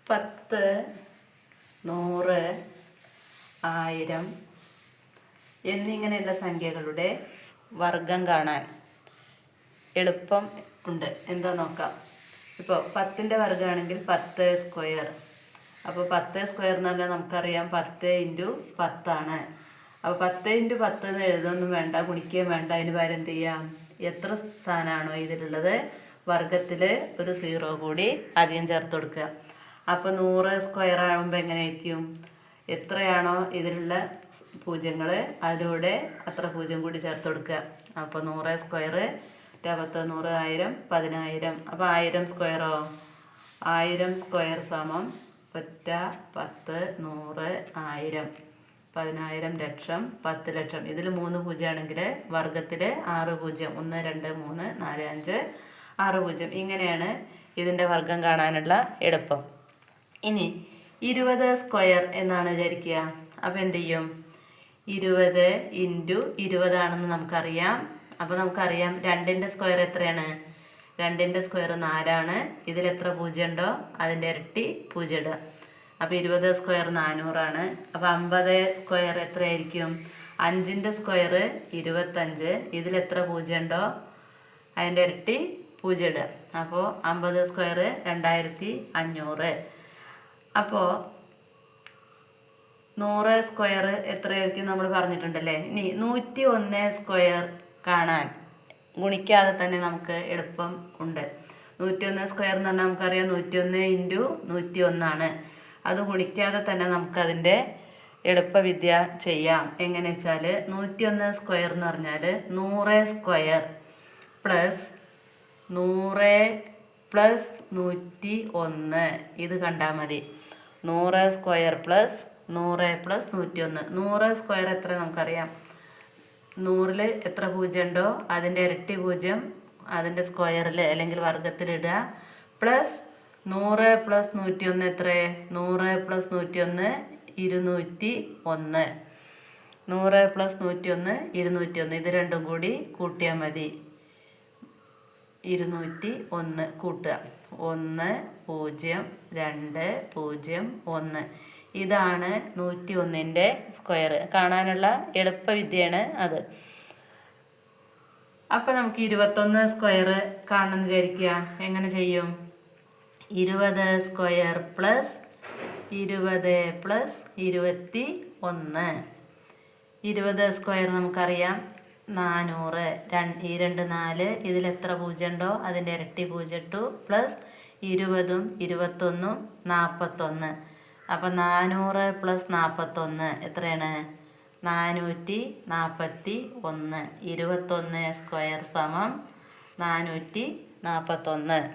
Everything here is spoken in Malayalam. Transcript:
10, 100, 1000 എന്നിങ്ങനെയുള്ള സംഖ്യകളുടെ വർഗം കാണാൻ എളുപ്പം ഉണ്ട്. എന്താ നോക്കാം. ഇപ്പോൾ 10ൻ്റെ വർഗ്ഗമാണെങ്കിൽ 10 സ്ക്വയർ. അപ്പോൾ 10 സ്ക്വയർ എന്ന് പറഞ്ഞാൽ നമുക്കറിയാം 10 × 10 ആണ്. അപ്പോൾ 10 × 10 എന്ന് എഴുതൊന്നും വേണ്ട, ഗുണിക്കുകയും വേണ്ട. അതിന് പകരം എന്ത് ചെയ്യാം, എത്ര സ്ഥാനമാണോ ഇതിലുള്ളത് വർഗത്തിൽ ഒരു 0 കൂടി അധികം ചേർത്ത് കൊടുക്കുക. അപ്പോൾ 100 സ്ക്വയർ ആകുമ്പോൾ എങ്ങനെയായിരിക്കും, എത്രയാണോ ഇതിലുള്ള പൂജ്യങ്ങൾ അതിലൂടെ അത്ര പൂജ്യം കൂടി ചേർത്ത് കൊടുക്കുക. അപ്പോൾ 100 സ്ക്വയർ 10, 100, 1000, 10000. അപ്പോൾ 1000 സ്ക്വയറോ, 1000 സ്ക്വയർ സമം 1, 10, 100, 1000, 10000 ലക്ഷം, 10 ലക്ഷം. ഇതിൽ 3 പൂജ്യമാണെങ്കിൽ വർഗത്തിൽ 6 പൂജ്യം, 1, 2, 3, 4, 5, 6 പൂജ്യം. ഇങ്ങനെയാണ് ഇതിൻ്റെ വർഗം കാണാനുള്ള എളുപ്പം. ഇനി 20 സ്ക്വയർ എന്നാണ് വിചാരിക്കുക. അപ്പോൾ എന്ത് ചെയ്യും, 20 × 20 ആണെന്ന് നമുക്കറിയാം. അപ്പോൾ നമുക്കറിയാം 2ൻ്റെ സ്ക്വയർ എത്രയാണ്, 2ൻ്റെ സ്ക്വയർ 4 ആണ്. ഇതിൽ എത്ര പൂജ്യം ഉണ്ടോ അതിൻ്റെ ഇരട്ടി പൂജ്യം ഇടുക. അപ്പോൾ 20 സ്ക്വയർ 400 ആണ്. അപ്പോൾ 50 സ്ക്വയർ എത്രയായിരിക്കും, 5ൻ്റെ സ്ക്വയർ 25. ഇതിൽ എത്ര പൂജ്യം ഉണ്ടോ അതിൻ്റെ ഇരട്ടി പൂജ്യം ഇടുക. അപ്പോൾ 50 സ്ക്വയർ 2500. അപ്പോൾ 100 സ്ക്വയർ എത്രയായിരിക്കും നമ്മൾ പറഞ്ഞിട്ടുണ്ടല്ലേ. ഇനി 101 സ്ക്വയർ കാണാൻ ഗുണിക്കാതെ തന്നെ നമുക്ക് എളുപ്പം ഉണ്ട്. 101 സ്ക്വയർ എന്ന് പറഞ്ഞാൽ നമുക്കറിയാം 101 × 101 ആണ്. അത് ഗുണിക്കാതെ തന്നെ നമുക്കതിൻ്റെ എളുപ്പവിദ്യ ചെയ്യാം. എങ്ങനെ വെച്ചാൽ 101 സ്ക്വയർ എന്ന് പറഞ്ഞാൽ 100 സ്ക്വയർ പ്ലസ് 100 പ്ലസ് 101 ഇത് കണ്ടാൽ മതി. 100 സ്ക്വയർ പ്ലസ് 100 പ്ലസ് 101. 100 സ്ക്വയർ എത്ര നമുക്കറിയാം, 100ൽ എത്ര പൂജ്യം ഉണ്ടോ അതിൻ്റെ ഇരട്ടി പൂജ്യം അതിൻ്റെ സ്ക്വയറിൽ അല്ലെങ്കിൽ വർഗത്തിലിടുക. പ്ലസ് 100 പ്ലസ് 101 എത്ര, 100 പ്ലസ് 101 201. 100 പ്ലസ് 101 201. ഇത് രണ്ടും കൂടി കൂട്ടിയാൽ മതി. 201 കൂട്ടുക. 1, 0, 2, 0, 1. ഇതാണ് 101ൻ്റെ സ്ക്വയർ. കാണാനുള്ള എളുപ്പവിദ്യയാണ് അത്. അപ്പം നമുക്ക് 21 സ്ക്വയർ കാണണമെന്ന് വിചാരിക്കുക. എങ്ങനെ ചെയ്യും, 20 സ്ക്വയർ പ്ലസ് 20 പ്ലസ് 21. 20 സ്ക്വയർ നമുക്കറിയാം 400. ഈ 2, 4. ഇതിൽ എത്ര പൂജ്യം ഉണ്ടോ അതിൻ്റെ ഇരട്ടി പൂജ്യം ഇട്ടു. പ്ലസ് 20ഉം 21ഉം 41. അപ്പം 400 പ്ലസ് 41 എത്രയാണ്, 441. 21 സ്ക്വയർ സമം 441.